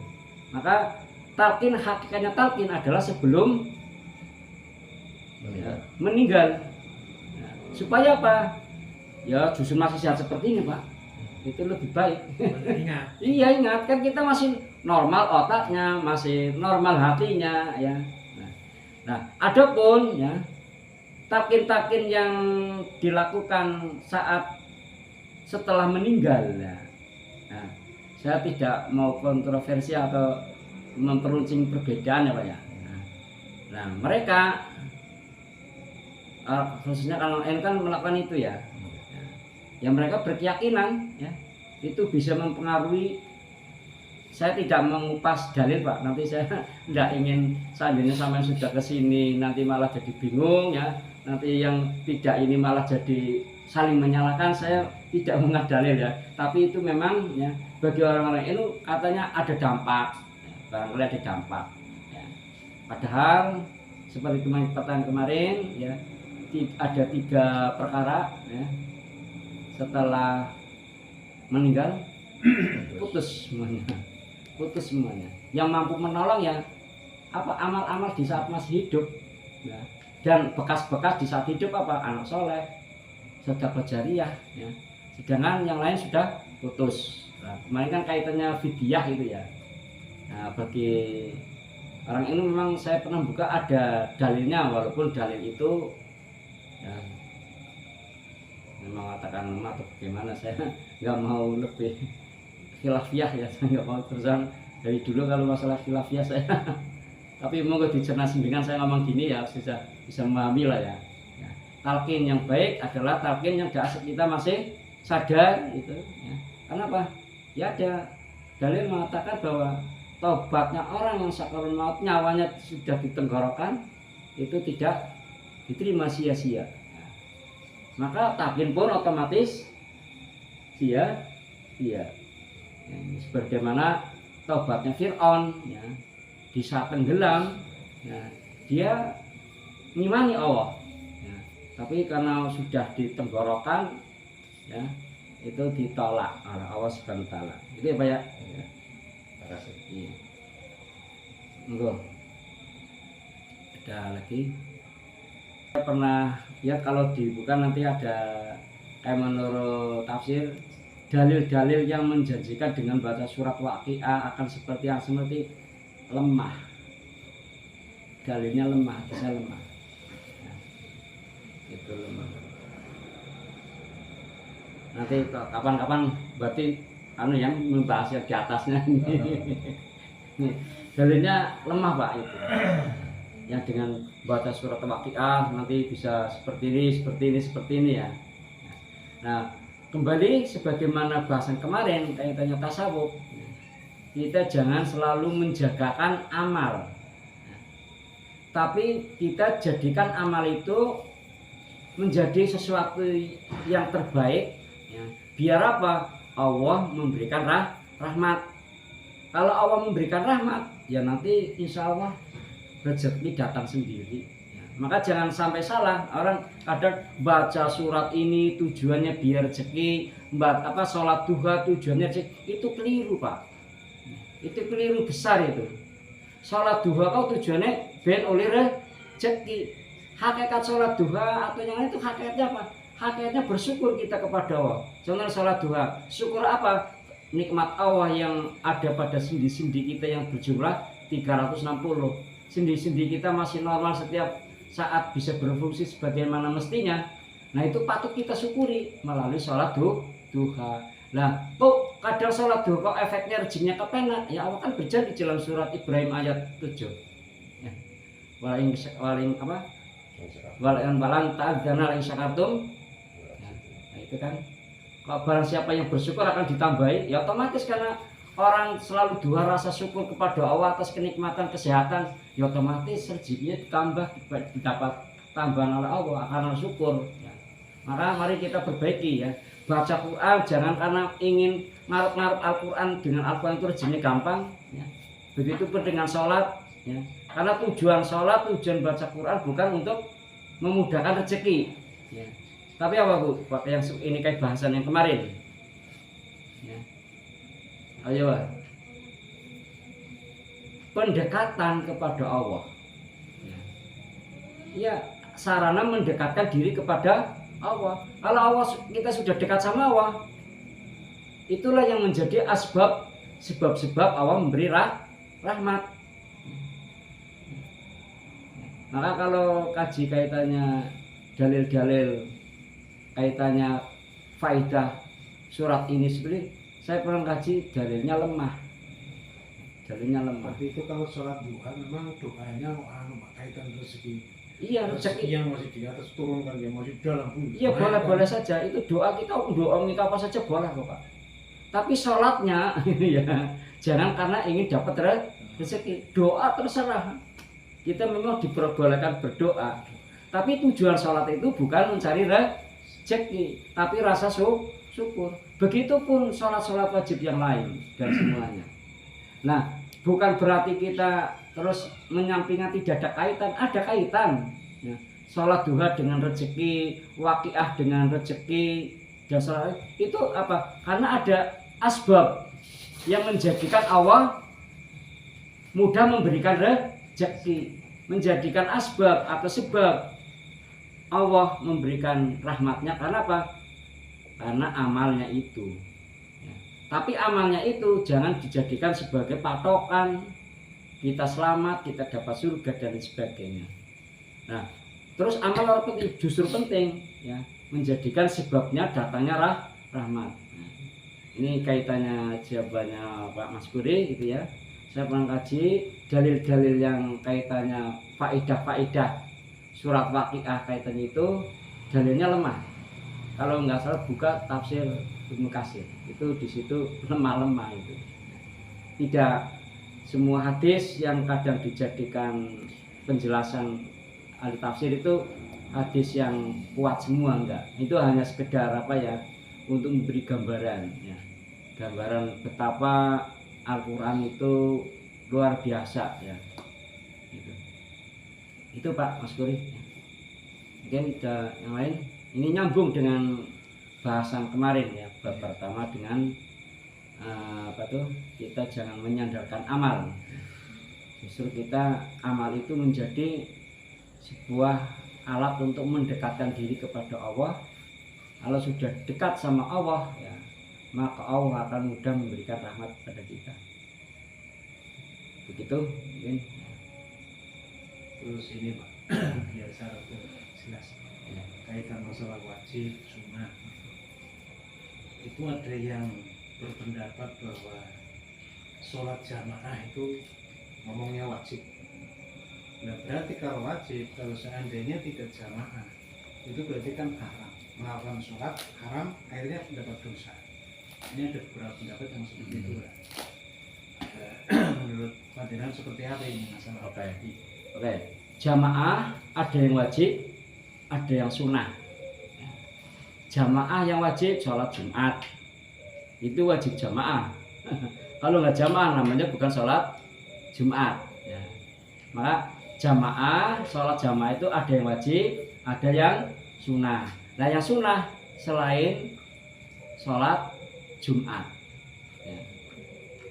Maka talqin, hakikatnya talqin adalah sebelum meninggal, ya. Supaya apa? Ya justru masih sehat seperti ini, Pak, itu lebih baik. Ingat. Iya, ingat, kan kita masih normal otaknya, masih normal hatinya, ya. Nah, adapun, ya, talqin-talqin yang dilakukan saat setelah meninggal, ya. Nah, saya tidak mau kontroversi atau memperuncing perbedaan, ya Pak, ya. Nah, mereka khususnya kalau kan melakukan itu, ya. Yang mereka berkeyakinan, ya, itu bisa mempengaruhi. Saya tidak mengupas dalil, Pak. Nanti saya tidak ingin seandainya sampai sudah ke sini nanti malah jadi bingung, ya. Nanti yang tidak ini malah jadi saling menyalahkan. Saya tidak mengupas dalil, ya. Tapi itu memang, ya, bagi orang-orang itu katanya ada dampak, ya, barangkali ada dampak, ya. Padahal seperti pertanyaan kemarin, ya, ada 3 perkara, ya. Setelah meninggal putus semuanya. Yang mampu menolong, ya, apa amal-amal di saat masih hidup, ya. Dan bekas-bekas di saat hidup apa? Anak soleh, sedekah jariah, ya. Sedangkan yang lain sudah putus. Nah, kemarin kan kaitannya fidyah itu, ya. Nah, bagi orang ini memang saya pernah buka ada dalilnya, walaupun dalil itu, ya, mengatakan lemah atau bagaimana, saya nggak mau lebih khilafiyah, ya. Saya nggak mau terusan dari dulu kalau masalah khilafiyah saya. Tapi monggo dicerna dengan saya ngomong gini, ya, bisa memahami lah, ya. Ya. Talqin yang baik adalah talqin yang kita masih sadar itu, ya. Karena apa? Ya ada dalil mengatakan bahwa taubatnya orang yang sakaratul maut, nyawanya sudah di tenggorokan, itu tidak diterima sia-sia. Maka takin pun otomatis sia-sia. Ya, sebagaimana taubatnya Fir'aun, ya, di saat tenggelam, ya, dia ngimani Allah, ya, tapi karena sudah ditenggorokan, ya, itu ditolak oleh Allah Subhanahu wa taala. Itu ya Pak ya. Ya. Terima kasih. Iya. Enggak. Ada lagi. Saya pernah ya, kalau dibuka nanti ada kayak menurut tafsir dalil-dalil yang menjanjikan dengan baca surat Waqiah akan seperti yang seperti lemah. Dalilnya lemah, bisa lemah. Nah, itu lemah. Nanti kapan-kapan berarti yang membahas yang di atasnya ini. Dalilnya lemah Pak itu. Yang dengan baca surat Waqiah nanti bisa seperti ini ya. Nah, kembali sebagaimana bahasan kemarin kaitannya tasawuf, kita jangan selalu menjagakan amal, tapi kita jadikan amal itu menjadi sesuatu yang terbaik, ya. Biar apa? Allah memberikan rahmat. Kalau Allah memberikan rahmat, ya nanti insya Allah rezeki datang sendiri. Ya. Maka jangan sampai salah, orang kadang baca surat ini tujuannya biar rezeki, sholat duha tujuannya rezeki, itu keliru Pak. Itu keliru besar itu. Sholat duha kau tujuannya ben oleh rezeki. Hakikat sholat duha atau yang lain itu hakikatnya apa? Hakikatnya bersyukur kita kepada Allah. Contoh sholat duha, syukur apa? Nikmat Allah yang ada pada sendi-sendi kita yang berjumlah 360. Sendi-sendi kita masih normal, setiap saat bisa berfungsi sebagaimana mestinya. Nah itu patut kita syukuri melalui sholat duha. Nah kok kadang sholat duha kok efeknya rezekinya kepenak? Ya Allah kan berjanji dalam surat Ibrahim ayat 7. Ya. Waling ta'adzana la in syakartum. Nah itu kan, kalau barang siapa yang bersyukur akan ditambahi, ya otomatis karena orang selalu duha rasa syukur kepada Allah atas kenikmatan kesehatan, ya otomatis rezekinya ditambah, didapat tambahan oleh Allah karena syukur. Ya. Maka mari kita perbaiki ya, baca Quran jangan karena ingin ngarep-ngarep Al-Quran, dengan Al-Quran itu rezekinya gampang. Ya. Begitupun dengan sholat, ya. Karena tujuan sholat, tujuan baca Quran bukan untuk memudahkan rezeki. Ya. Tapi apa Bu? Yang ini kayak bahasan yang kemarin. Ya. Ayo Pak. Pendekatan kepada Allah. Ya, sarana mendekatkan diri kepada Allah. Kalau Allah kita sudah dekat sama Allah, itulah yang menjadi sebab-sebab Allah memberi rahmat. Maka kalau kaji kaitannya dalil-dalil kaitannya faidah surat ini seperti saya pernah kaji, dalilnya lemah. Tapi itu kalau sholat duha memang doanya kaitan rezeki. Iya, rezeki yang masih di atas turunkan, yang masih dalam bumi. Iya, boleh-boleh saja. Itu doa kita apa saja boleh kok Pak. Tapi sholatnya ya jangan karena ingin dapat rezeki. Doa terserah. Kita memang diperbolehkan berdoa. Tapi tujuan sholat itu bukan mencari rezeki, tapi rasa syukur. Begitupun sholat-sholat wajib yang lain dan semuanya. Nah, bukan berarti kita terus menyampingkan tidak ada kaitan. Ada kaitan. Ya. Sholat duha dengan rezeki, waqiah dengan rezeki, dan sholat itu apa? Karena ada asbab yang menjadikan Allah mudah memberikan rezeki, menjadikan asbab atau sebab Allah memberikan rahmatnya. Karena apa? Karena amalnya itu. Ya. Tapi amalnya itu jangan dijadikan sebagai patokan kita selamat, kita dapat surga dan sebagainya. Nah, terus amal orang penting, justru penting ya, menjadikan sebabnya datangnya rahmat. Nah, ini kaitannya jawabannya Pak Mas Buri gitu ya. Saya pernah kaji dalil-dalil yang kaitannya faidah-faidah surat Waqiah kaitannya itu dalilnya lemah. Kalau nggak salah buka tafsir Ibnu Katsir, itu di situ lemah-lemah itu. tidak semua hadis yang kadang dijadikan penjelasan ahli tafsir itu hadis yang kuat semua, enggak. Itu hanya sekedar apa ya, untuk memberi gambaran ya. Gambaran betapa Al-Qur'an itu luar biasa ya. Itu Pak Mas Guri. Mungkin ada yang lain. Ini nyambung dengan bahasan kemarin ya, bab pertama dengan kita jangan menyandarkan amal. Justru kita amal itu menjadi sebuah alat untuk mendekatkan diri kepada Allah. Kalau sudah dekat sama Allah ya, maka Allah akan mudah memberikan rahmat kepada kita. Begitu mungkin. Terus ini Pak, biar saya jelas kaitan masalah wajib, sunnah. Itu ada yang berpendapat bahwa sholat jamaah itu ngomongnya wajib. Nah berarti kalau wajib, kalau seandainya tidak jamaah, itu berarti kan haram. Melakukan sholat haram, akhirnya mendapat dosa. Ini ada beberapa pendapat yang seperti itu. Menurut Fadilan seperti apa ini masalah? Oke. Jamaah ada yang wajib, ada yang sunnah. Jamaah yang wajib sholat Jumat. Itu wajib jamaah. Kalau nggak jamaah namanya bukan sholat Jumat ya. Maka jamaah, sholat jamaah itu ada yang wajib, ada yang sunnah. Nah yang sunnah selain sholat Jumat ya.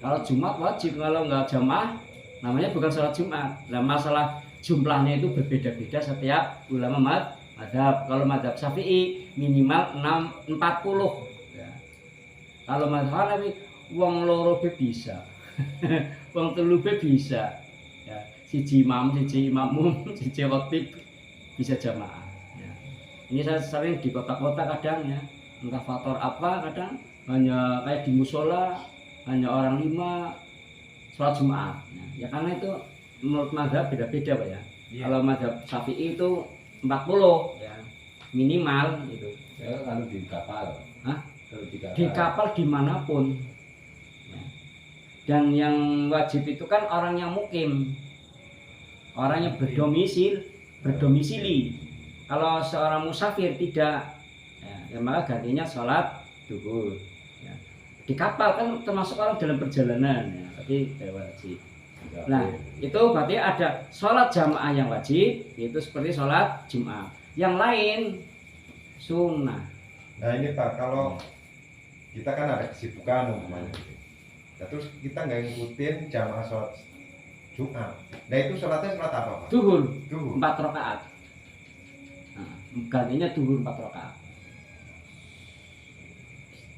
Kalau Jumat wajib, kalau nggak jamaah namanya bukan sholat Jumat. Nah masalah jumlahnya itu berbeda-beda setiap ulama madzhab. Kalau madzhab Syafi'i minimal 40 ya. Kalau madzhab Hanafi wong loro bisa. Wong telu bisa. Ya, siji imam, siji makmum, siji khatib bisa jamaah. Ya. Ini saya sering di kota-kota kadang ya, entah faktor apa kadang hanya kayak di musola hanya orang 5 sholat Jumat. Ya karena itu menurut madzhab beda-beda Pak ya. Iya. Kalau madzhab Syafi'i itu 40 ya minimal itu. Ya, kalau di kapal. Hah? Kalau di kapal. Di kapal dimanapun ya. Dan yang wajib itu kan orang yang mukim, orang yang berdomisili. Kalau seorang musafir tidak ya maka gantinya sholat duhur ya. Di kapal kan termasuk orang dalam perjalanan ya, tapi tidak wajib. Nah itu berarti ada sholat jamaah yang wajib, itu seperti sholat Jumat. Yang lain sunnah. Nah ini Pak, kalau kita kan ada kesibukan umpamanya, nah, terus kita nggak ngikutin jamaah sholat Jumat. Nah itu sholatnya sholat apa Pak? Duhur. Duhur. 4 rakaat. Nah, gantinya duhur 4 rakaat.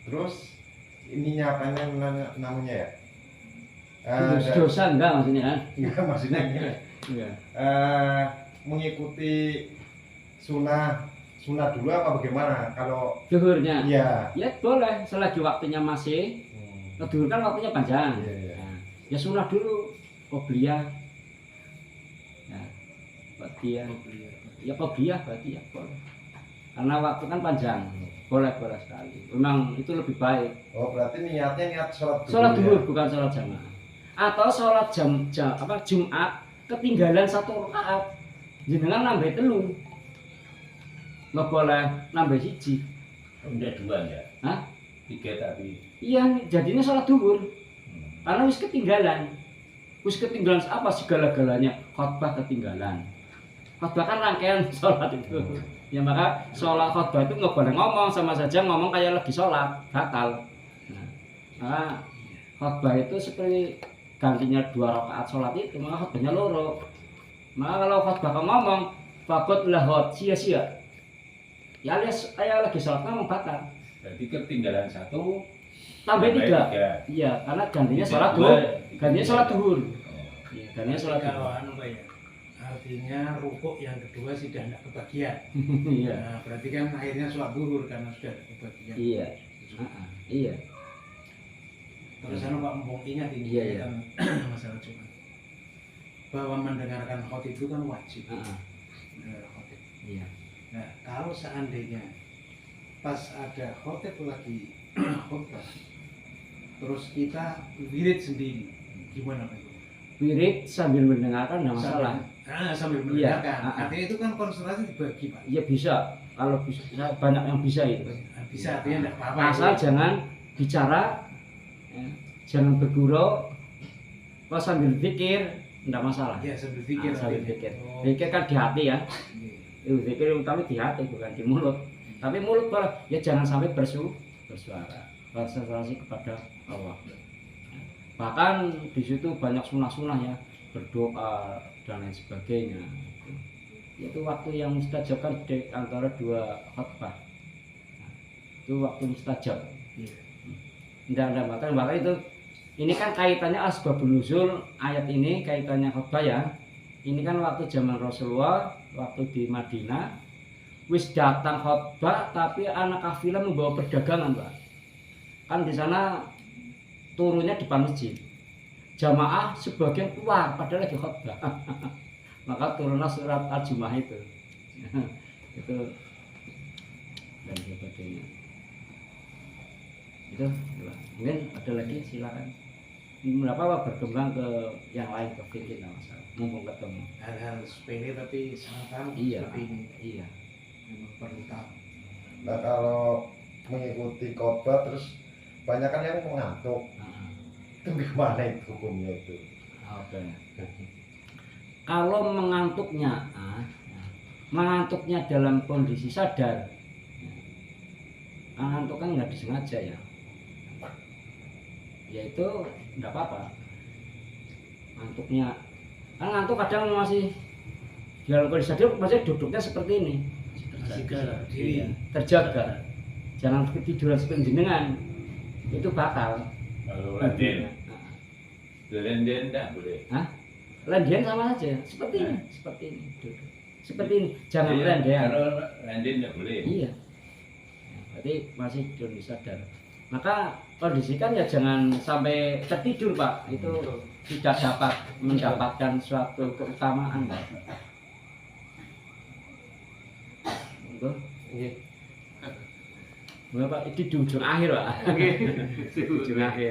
Terus ininya apanya namanya ya? Dosa enggak maksudnya kan? Enggak maksudnya gini. Iya. Mengikuti sunnah dulu apa bagaimana? Kalau Duhurnya. iya. Ya boleh selagi waktunya masih. Duhur kan waktunya panjang. Iya. Nah, ya sunnah dulu. Qobliyah. Ya. Qobliyah. Ya qobliyah berarti ya boleh. Karena waktu kan panjang. Boleh sekali. Memang itu lebih baik. Oh berarti niatnya niat sholat duhur. Sholat duhur ya? bukan sholat jamaah. Atau sholat Jumat ketinggalan 1 rakaat. Jenengan nambah 3. Nggak boleh nambah 1. Udah 2 ya? Hah? 3 tapi. Iya, jadinya sholat duhur. Karena wis ketinggalan. Wis ketinggalan apa segala-galanya? Khotbah ketinggalan. Khotbah kan rangkaian sholat itu. Ya maka sholat khotbah itu nggak boleh ngomong, sama saja ngomong kayak lagi sholat, batal. Nah, maka khotbah itu seperti gantinya 2 rakaat sholat itu, maka khotbahnya loro. Maka kalau khotbah kau ngomong, fakot lahot sia-sia. Ya alias kayak lagi sholat ngomong batal. Berarti ketinggalan 1 Tambah 3. 3. Iya, karena gantinya sholat duhur. Gantinya sholat duhur. Iya, gantinya sholat Kalau duhur. Pak ya, artinya rukuk yang kedua sudah tidak kebagian. Iya. Nah, berarti kan akhirnya sholat duhur karena sudah ada kebagian. Iya. Iya. Terus Pak Mbok ingat ini Iya. masalah Jumat. Bahwa mendengarkan khotib itu kan wajib. Heeh. Mendengar khotib. Iya. Nah, kalau seandainya pas ada khotib lagi khotbah, terus kita wirid sendiri, Gimana Pak? Wirid sambil mendengarkan nggak masalah. Sambil Iya, mendengarkan. Artinya itu kan konsentrasi dibagi Pak. Iya bisa, kalau bisa banyak yang bisa itu. Bisa, artinya enggak apa-apa. Asal jangan bicara, ya, jangan bergurau, kalau sambil pikir nggak masalah. Iya, sambil pikir. Sambil artinya. pikir. Oh, Pikir kan di hati ya. iya. Itu pikir utama di hati bukan di mulut. Tapi mulut boleh, ya jangan sampai bersuara, konsentrasi kepada Allah. Bahkan di situ banyak sunah-sunah ya, berdoa dan lain sebagainya. Itu waktu yang mustajab kan di antara dua khutbah. Itu waktu mustajab. Iya. Tidak bahkan itu ini kan kaitannya asbabun nuzul ayat ini kaitannya khutbah ya. Ini kan waktu zaman Rasulullah, waktu di Madinah, wis datang khutbah tapi anak kafilah membawa perdagangan, Pak. Kan di sana turunnya di depan masjid. Jamaah sebagian keluar padahal lagi khutbah. Maka turunlah surat Al-Jumu'ah itu. Itu dan sebagainya. Itu mungkin ada lagi silakan. Berapa berkembang ke yang lain ke fikih nggak masalah. Mumpung ketemu. Hal-hal sepele tapi sangat tahu Iya. seperti ini. Iya. Memang perlu tahu. Nah kalau mengikuti khotbah terus banyak kan yang mengantuk, Nah, itu gimana itu hukumnya itu? oke. Kalau mengantuknya dalam kondisi sadar, ngantuk kan nggak disengaja ya. Ya itu nggak apa-apa. Ngantuknya, kan ngantuk kadang masih dalam kondisi sadar, masih duduknya seperti ini, Diri. terjaga. Jangan ketiduran seperti jenengan, itu batal. Kalau Lenden enggak boleh. Lendian sama saja, seperti ini, duduk. Seperti ini, jangan Iya, lendian. Kalau Lenden enggak boleh. Iya. Berarti masih belum sadar. Maka kondisikan ya jangan sampai tertidur, Pak. Itu tidak dapat mendapatkan suatu keutamaan. Itu. Iya. Bapak itu di ujung akhir, Pak. Di ujung akhir.